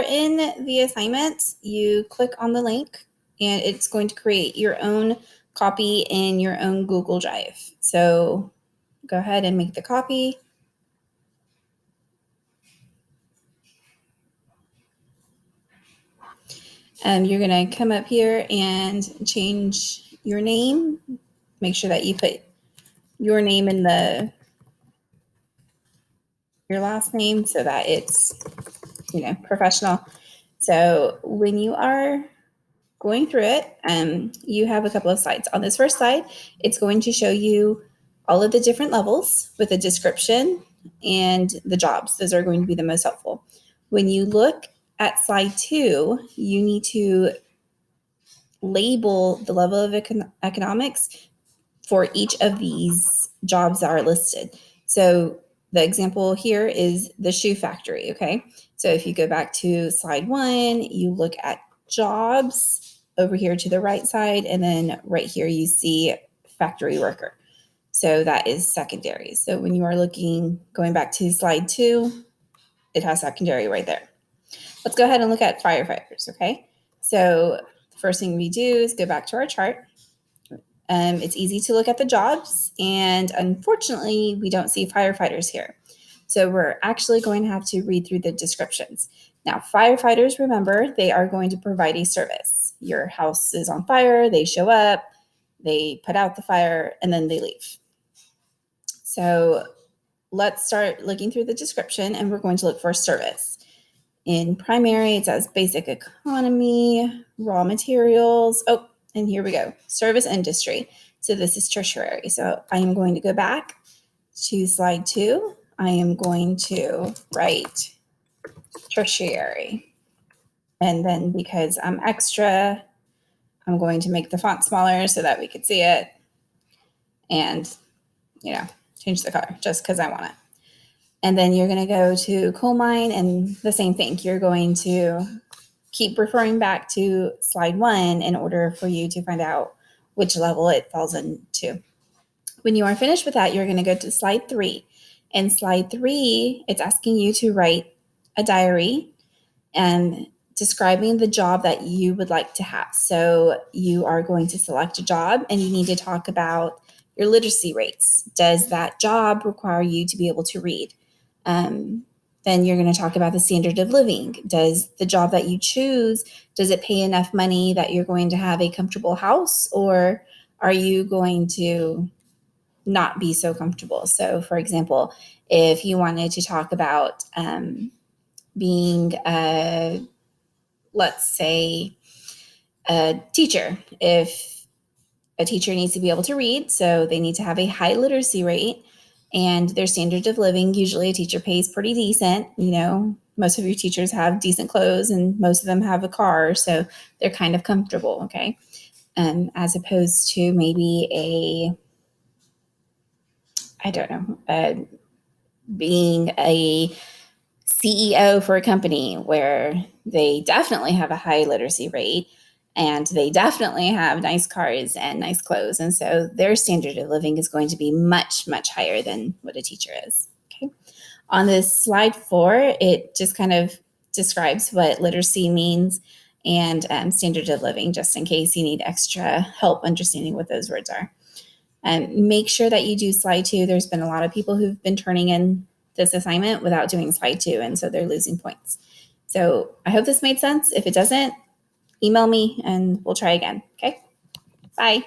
in the assignment, you click on the link and it's going to create your own copy in your own Google Drive. So go ahead and make the copy. You're going to come up here and change your name. Make sure that you put your name in your last name so that it's, professional. So when you are going through it, you have a couple of slides. On this first slide, it's going to show you all of the different levels with a description and the jobs. Those are going to be the most helpful. When you look at slide 2, you need to label the level of economics for each of these jobs that are listed. So the example here is the shoe factory, okay? So if you go back to slide 1, you look at jobs over here to the right side, and then right here you see factory worker. So that is secondary. So when you are going back to slide 2, it has secondary right there. Let's go ahead and look at firefighters, okay? So the first thing we do is go back to our chart. It's easy to look at the jobs, and unfortunately, we don't see firefighters here. So we're actually going to have to read through the descriptions. Now, firefighters, remember, they are going to provide a service. Your house is on fire, they show up, they put out the fire, and then they leave. So let's start looking through the description, and we're going to look for service. In primary, it says basic economy, raw materials. Oh, and here we go, service industry. So this is tertiary. So I am going to go back to slide 2. I am going to write tertiary. And then because I'm extra, I'm going to make the font smaller so that we could see it. And, change the color just because I want it. And then you're going to go to coal mine, and the same thing. You're going to keep referring back to slide 1 in order for you to find out which level it falls into. When you are finished with that, you're going to go to slide 3. And slide 3, it's asking you to write a diary and describing the job that you would like to have. So you are going to select a job, and you need to talk about your literacy rates. Does that job require you to be able to read? Then you're going to talk about the standard of living. Does the job that you choose, does it pay enough money that you're going to have a comfortable house, or are you going to not be so comfortable? So for example, if you wanted to talk about being, let's say, a teacher, if a teacher needs to be able to read, so they need to have a high literacy rate, and their standard of living, usually a teacher pays pretty decent. Most of your teachers have decent clothes, and most of them have a car, so they're kind of comfortable, okay? As opposed to maybe being a CEO for a company where they definitely have a high literacy rate, and they definitely have nice cars and nice clothes. And so their standard of living is going to be much, much higher than what a teacher is. Okay. On this slide 4, it just kind of describes what literacy means and standard of living, just in case you need extra help understanding what those words are. Make sure that you do slide 2. There's been a lot of people who've been turning in this assignment without doing slide 2, and so they're losing points. So I hope this made sense. If it doesn't, email me and we'll try again. Okay. Bye.